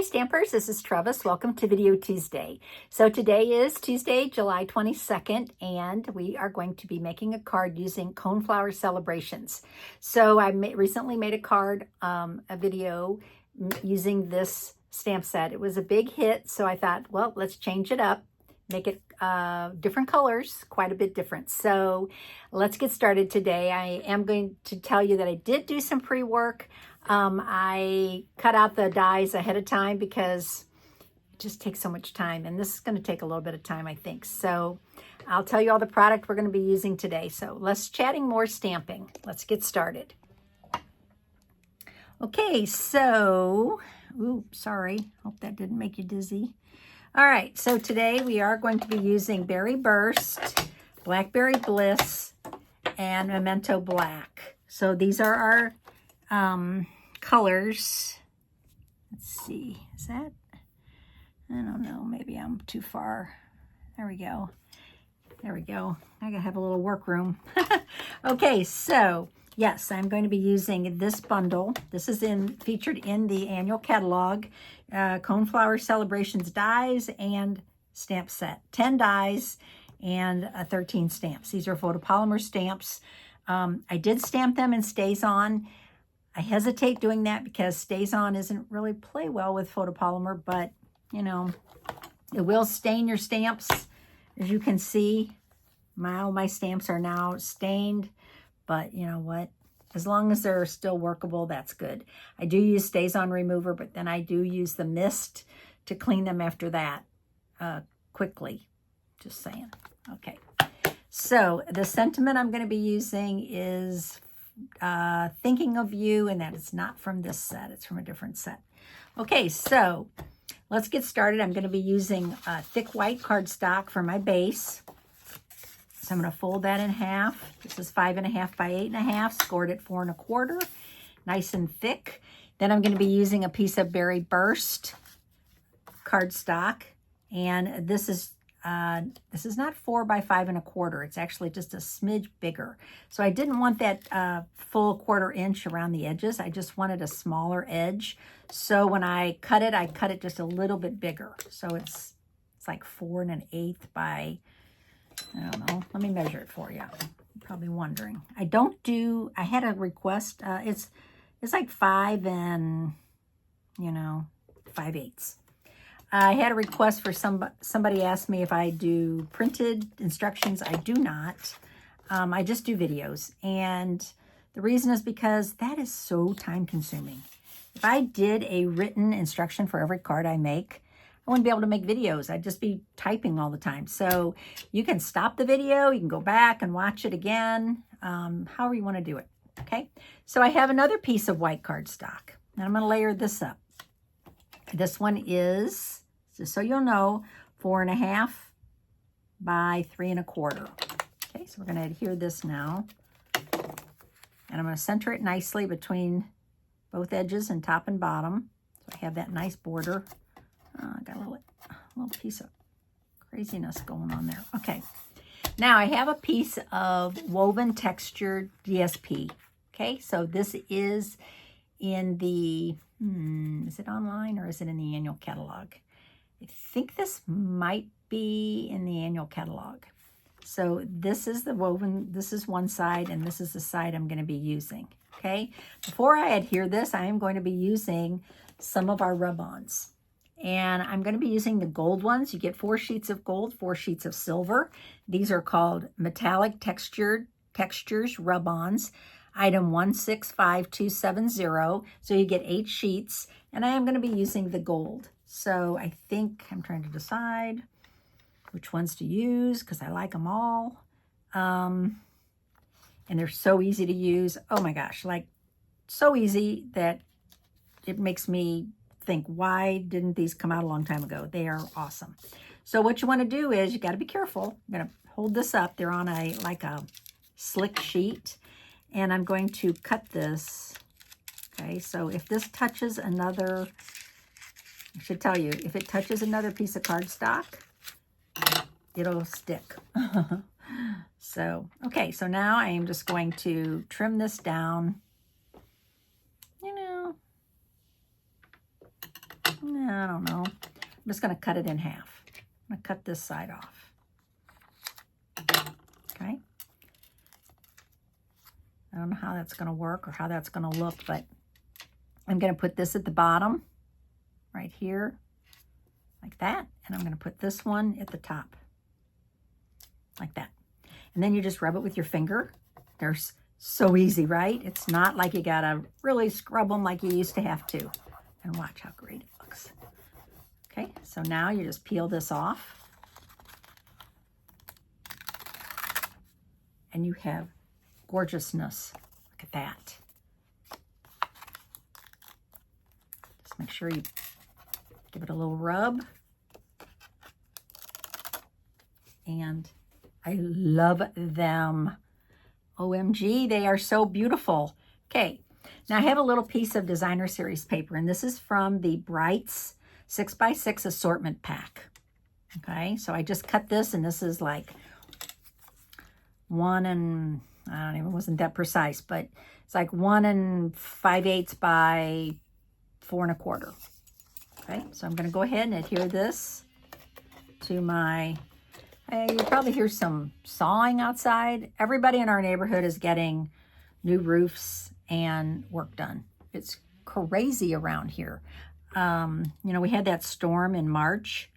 Stampers, this is Trevis. Welcome to Video Tuesday. So today is Tuesday, July 22nd, and we are going to be making a card using Coneflower Celebrations. So I recently made a card, a video using this stamp set. It was a big hit, so I thought, well, let's change it up, make it different colors, quite a bit different. So let's get started today. I am going to tell you that I did do some pre-work. I cut out the dies ahead of time because it just takes so much time, and this is going to take a little bit of time, I think. So I'll tell you all the product we're going to be using today. So less chatting, more stamping. Let's get started. Okay, so, sorry, hope that didn't make you dizzy. All right, so today we are going to be using Berry Burst, Blackberry Bliss, and Memento Black. So these are our colors. Let's see, is that, I don't know, maybe I'm too far. There we go. There we go. I gotta have a little workroom. Okay, so yes, I'm going to be using this bundle. This is featured in the annual catalog, Coneflower Celebrations dies and stamp set. 10 dies and 13 stamps. These are photopolymer stamps. I did stamp them in Stays On. I hesitate doing that because Stays On isn't really play well with photopolymer, but you know, it will stain your stamps. As you can see, all my stamps are now stained, but you know what? As long as they're still workable, that's good. I do use Stays On remover, but then I do use the mist to clean them after that quickly. Just saying. Okay. So the sentiment I'm going to be using is Thinking of You, and that is not from this set. It's from a different set. Okay, so let's get started. I'm going to be using thick white cardstock for my base. So I'm going to fold that in half. This is 5.5 by 8.5, scored at 4 1/4, nice and thick. Then I'm going to be using a piece of Berry Burst cardstock, and this is not 4 by 5 1/4. It's actually just a smidge bigger. So I didn't want that full 1/4 inch around the edges. I just wanted a smaller edge. So when I cut it just a little bit bigger. So it's like 4 1/8 by, I don't know. Let me measure it for you. You're probably wondering. I had a request. It's like 5 and, 5/8. I had a request for somebody asked me if I do printed instructions. I do not. I just do videos. And the reason is because that is so time consuming. If I did a written instruction for every card I make, I wouldn't be able to make videos. I'd just be typing all the time. So you can stop the video. You can go back and watch it again, however you want to do it. Okay. So I have another piece of white cardstock, and I'm going to layer this up. This one is, just so you'll know, 4.5 by 3 1/4. Okay, so we're going to adhere this now. And I'm going to center it nicely between both edges and top and bottom. So I have that nice border. I got a little piece of craziness going on there. Okay, now I have a piece of woven textured DSP. Okay, so this is in the, is it online or is it in the annual catalog? I think this might be in the annual catalog. So this is the woven, this is one side, and this is the side I'm going to be using. Okay, before I adhere this, I am going to be using some of our rub-ons. And I'm going to be using the gold ones. You get 4 sheets of gold, 4 sheets of silver. These are called Metallic Textures Rub-ons, item 165270. So you get 8 sheets, and I am going to be using the gold. So I think I'm trying to decide which ones to use because I like them all. And they're so easy to use. Oh my gosh, like so easy that it makes me think, why didn't these come out a long time ago? They are awesome. So what you want to do is you got to be careful. I'm going to hold this up. They're on like a slick sheet, and I'm going to cut this. Okay, so if this touches another, I should tell you, if it touches another piece of cardstock, it'll stick. So, okay, so now I am just going to trim this down. I don't know. I'm just going to cut it in half. I'm going to cut this side off. Okay. I don't know how that's going to work or how that's going to look, but I'm going to put this at the bottom, right here, like that. And I'm going to put this one at the top, like that. And then you just rub it with your finger. They're so easy, right? It's not like you got to really scrub them like you used to have to. And watch how great it looks. Okay, so now you just peel this off. And you have gorgeousness. Look at that. Just make sure you give it a little rub. And I love them. OMG, they are so beautiful. Okay, now I have a little piece of designer series paper, and this is from the Brights 6x6 assortment pack. Okay, so I just cut this, and this is like 1 and, I don't even, wasn't that precise, but it's like 1 5/8 by 4 1/4. Okay, so I'm going to go ahead and adhere this to my, you probably hear some sawing outside. Everybody in our neighborhood is getting new roofs and work done. It's crazy around here. You know, we had that storm in March,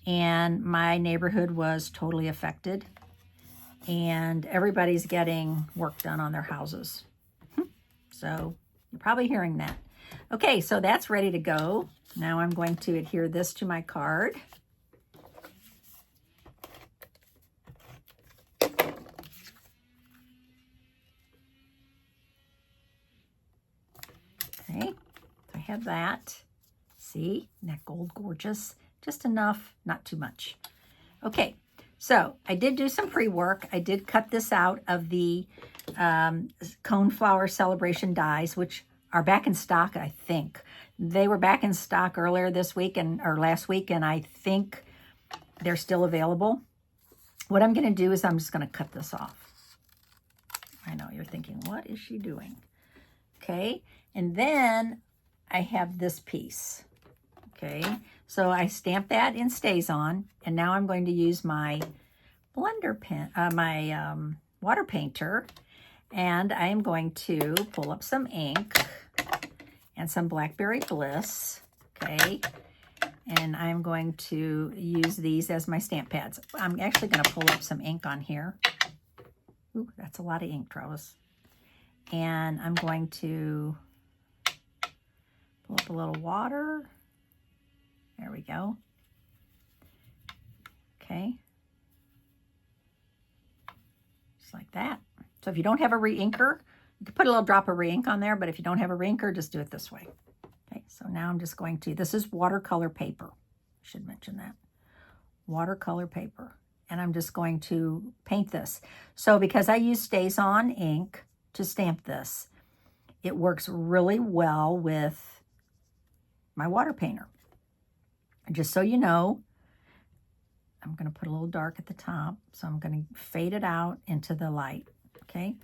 and my neighborhood was totally affected. And everybody's getting work done on their houses. So you're probably hearing that. Okay, so that's ready to go. Now I'm going to adhere this to my card. Okay, so I have that. See, isn't that gold gorgeous? Just enough, not too much. Okay, so I did do some pre-work. I did cut this out of the Coneflower Celebration dies, which are back in stock, I think. They were back in stock earlier this week or last week, and I think they're still available. What I'm going to do is I'm just going to cut this off. I know you're thinking, what is she doing? Okay, and then I have this piece. Okay, so I stamped that in StazOn, and now I'm going to use my blender pen, my water painter, and I am going to pull up some ink and some Blackberry Bliss. Okay, and I'm going to use these as my stamp pads. I'm actually going to pull up some ink on here. Ooh, that's a lot of ink, Trevis. And I'm going to pull up a little water. There we go. Okay. Just like that. So if you don't have a re-inker, you can put a little drop of re-ink on there, but if you don't have a re-inker, just do it this way. Okay, so now I'm just going to, this is watercolor paper. I should mention that. Watercolor paper. And I'm just going to paint this. So because I use StazOn ink to stamp this, it works really well with my water painter. And just so you know, I'm going to put a little dark at the top. So I'm going to fade it out into the light. Okay,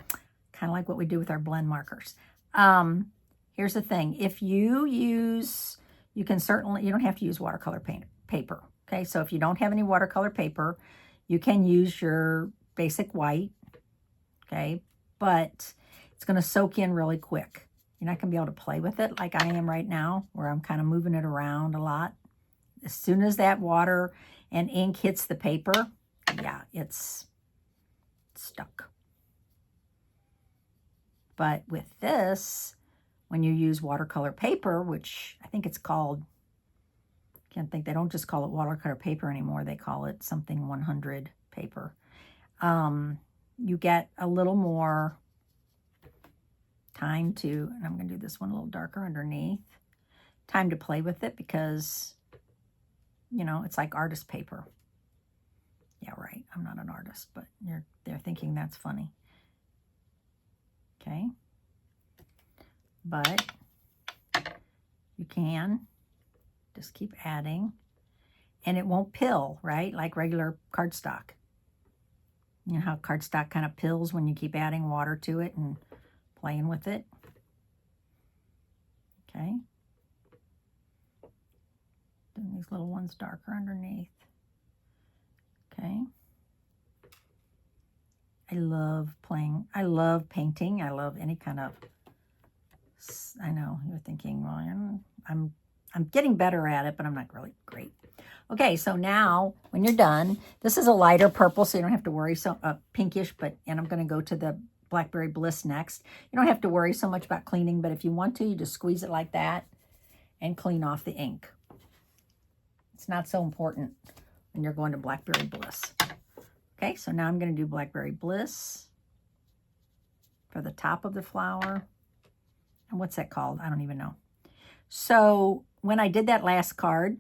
kind of like what we do with our blend markers. Here's the thing. If you use, you can certainly, you don't have to use watercolor paper. Okay, so if you don't have any watercolor paper, you can use your basic white. Okay, but it's going to soak in really quick. You're not going to be able to play with it like I am right now, where I'm kind of moving it around a lot. As soon as that water and ink hits the paper, yeah, it's stuck. But with this, when you use watercolor paper, which I think it's called, can't think, they don't just call it watercolor paper anymore. They call it something 100 paper. You get a little more time to, and I'm going to do this one a little darker underneath, time to play with it because, you know, it's like artist paper. Yeah, right. I'm not an artist, but they're thinking that's funny. Okay. But you can just keep adding, and it won't pill, right? Like regular cardstock. You know how cardstock kind of pills when you keep adding water to it and playing with it. Okay. Doing these little ones darker underneath. Okay. I love painting. I love any kind of, I know you're thinking, well, I'm getting better at it, but I'm not really great. Okay, so now when you're done, this is a lighter purple, so you don't have to worry, so pinkish, and I'm going to go to the Blackberry Bliss next. You don't have to worry so much about cleaning, but if you want to, you just squeeze it like that and clean off the ink. It's not so important when you're going to Blackberry Bliss. Okay, so now I'm going to do Blackberry Bliss for the top of the flower. And what's that called? I don't even know. So when I did that last card,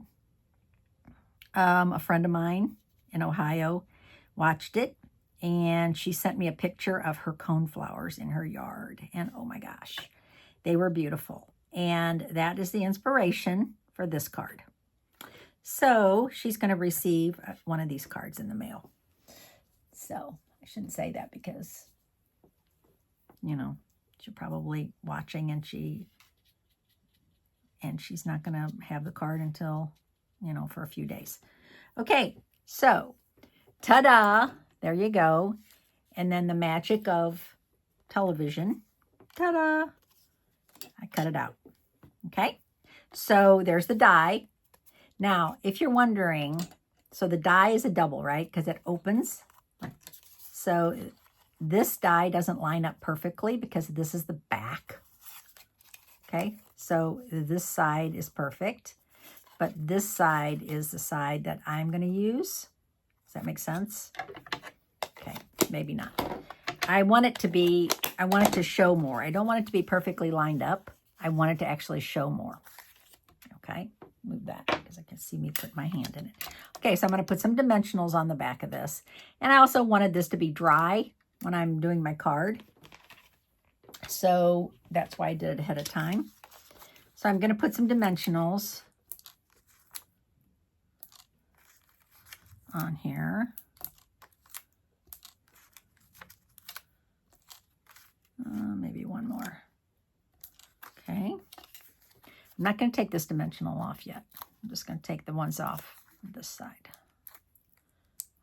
a friend of mine in Ohio watched it, and she sent me a picture of her coneflowers in her yard. And oh my gosh, they were beautiful. And that is the inspiration for this card. So she's going to receive one of these cards in the mail. So I shouldn't say that because, you know, she's probably watching, and she's not going to have the card until, you know, for a few days. Okay, so ta-da, there you go. And then the magic of television. Ta-da, I cut it out. Okay, so there's the die. Now, if you're wondering, so the die is a double, right? Because it opens. So this die doesn't line up perfectly because this is the back. Okay, so this side is perfect, but this side is the side that I'm going to use. Does that make sense? Okay, maybe not. I want it to show more. I don't want it to be perfectly lined up. I want it to actually show more. Okay, move that because I can see me put my hand in it. Okay, so I'm going to put some dimensionals on the back of this. And I also wanted this to be dry when I'm doing my card. So that's why I did it ahead of time. So I'm going to put some dimensionals on here. Maybe one more. Okay. I'm not going to take this dimensional off yet. I'm just going to take the ones off this side.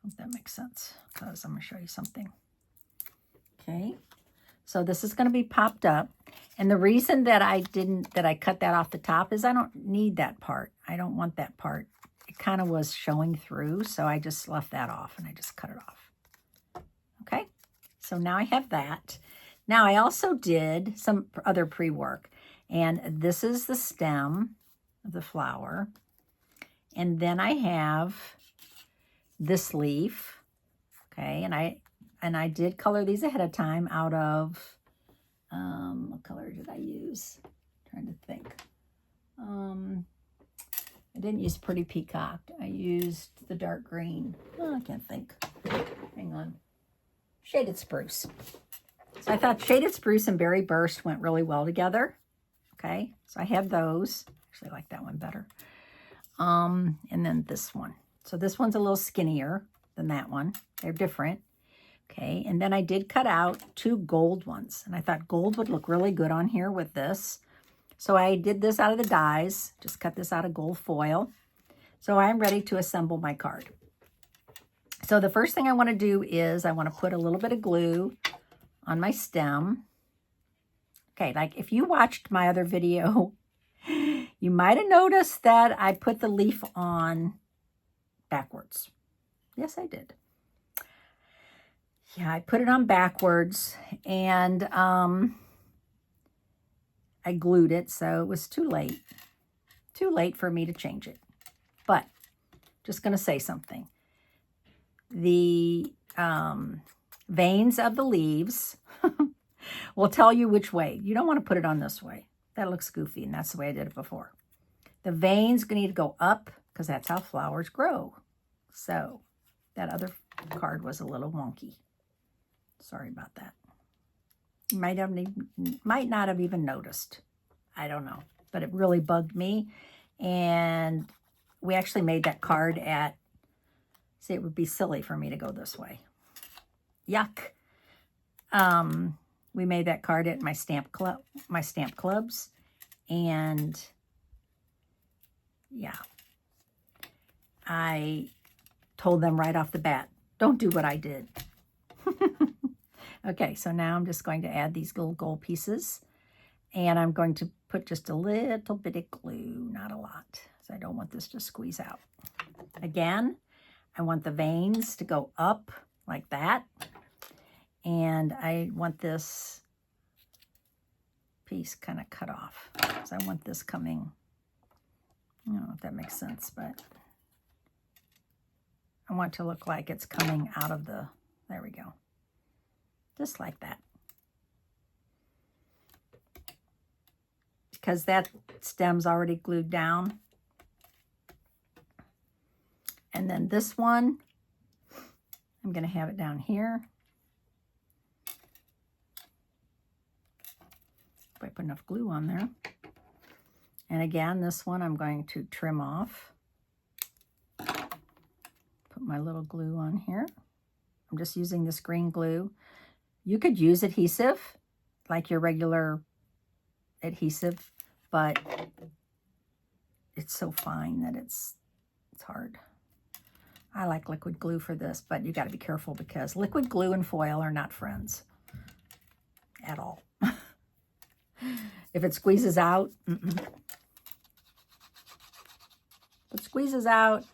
Hope that makes sense, because I'm going to show you something. Okay. So this is going to be popped up. And the reason that I cut that off the top is I don't need that part. I don't want that part. It kind of was showing through, so I just left that off and I just cut it off. Okay. So now I have that. Now I also did some other pre-work, and this is the stem of the flower. And then I have this leaf. Okay. And I did color these ahead of time out of, what color did I use? I'm trying to think. I didn't use Pretty Peacock. I used the dark green. Oh, I can't think. Hang on. Shaded Spruce. So I thought Shaded Spruce and Berry Burst went really well together. Okay. So I have those. Actually, I like that one better. And then this one. So this one's a little skinnier than that one. They're different. Okay, and then I did cut out 2 gold ones, and I thought gold would look really good on here with this. So I did this out of the dies, just cut this out of gold foil. So I'm ready to assemble my card. So the first thing I want to do is I want to put a little bit of glue on my stem. Okay, like if you watched my other video, you might have noticed that I put the leaf on backwards. Yes, I did. Yeah, I put it on backwards, and I glued it, so it was too late. Too late for me to change it. But just going to say something. The veins of the leaves will tell you which way. You don't want to put it on this way. That looks goofy, and that's the way I did it before. The veins need to go up because that's how flowers grow. So that other card was a little wonky. Sorry about that. You might not have even noticed. I don't know. But it really bugged me. And we actually made that card at, see, it would be silly for me to go this way. Yuck. We made that card at my stamp clubs. And yeah. I told them right off the bat, don't do what I did. Okay, so now I'm just going to add these little gold pieces, and I'm going to put just a little bit of glue, not a lot, so I don't want this to squeeze out. Again, I want the veins to go up like that, and I want this piece kind of cut off. So I want this coming, I don't know if that makes sense, but I want it to look like it's coming out of the, there we go. Just like that. Because that stem's already glued down. And then this one, I'm going to have it down here. If I put enough glue on there. And again, this one I'm going to trim off. Put my little glue on here. I'm just using this green glue. You could use adhesive, like your regular adhesive, but it's so fine that it's hard. I like liquid glue for this, but you got to be careful because liquid glue and foil are not friends at all. If it squeezes out, if it squeezes out,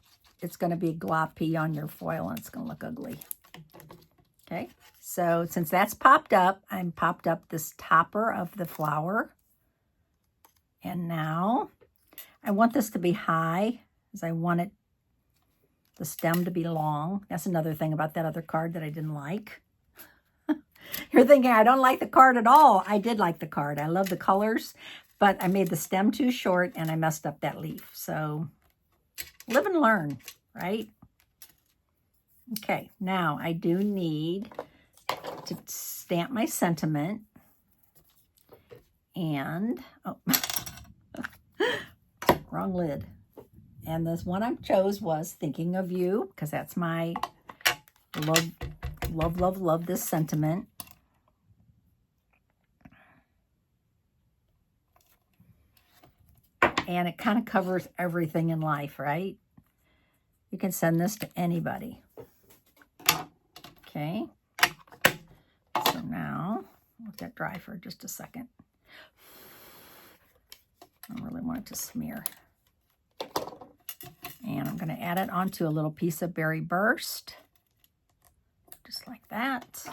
it's going to be gloppy on your foil and it's going to look ugly. Okay, so since that's popped up, I'm popped up this topper of the flower. And now I want this to be high because I want the stem to be long. That's another thing about that other card that I didn't like. You're thinking, I don't like the card at all. I did like the card. I love the colors, but I made the stem too short and I messed up that leaf. So live and learn, right? Okay, now I do need to stamp my sentiment. And, oh, wrong lid. And this one I chose was Thinking of You, because that's my love this sentiment. And it kind of covers everything in life, right? You can send this to anybody. Okay. So now, let that dry for just a second. I really want it to smear. And I'm going to add it onto a little piece of Berry Burst. Just like that.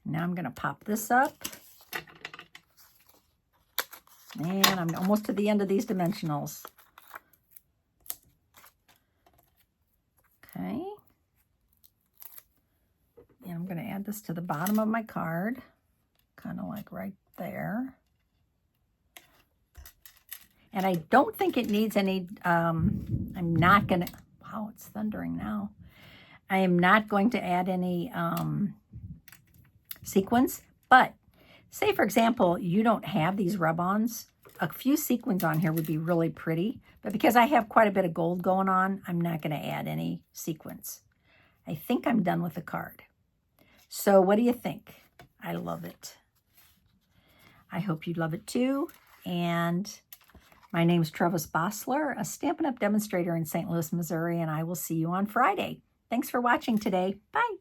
Now I'm going to pop this up. And I'm almost to the end of these dimensionals. Okay. And I'm going to add this to the bottom of my card. Kind of like right there. And I don't think it needs any, I'm not going to, wow, it's thundering now. I am not going to add any sequins, but say, for example, you don't have these rub-ons, a few sequins on here would be really pretty, but because I have quite a bit of gold going on, I'm not going to add any sequins. I think I'm done with the card. So what do you think? I love it. I hope you love it too. And my name is Trevis Bossler, a Stampin' Up! Demonstrator in St. Louis, Missouri, and I will see you on Friday. Thanks for watching today. Bye.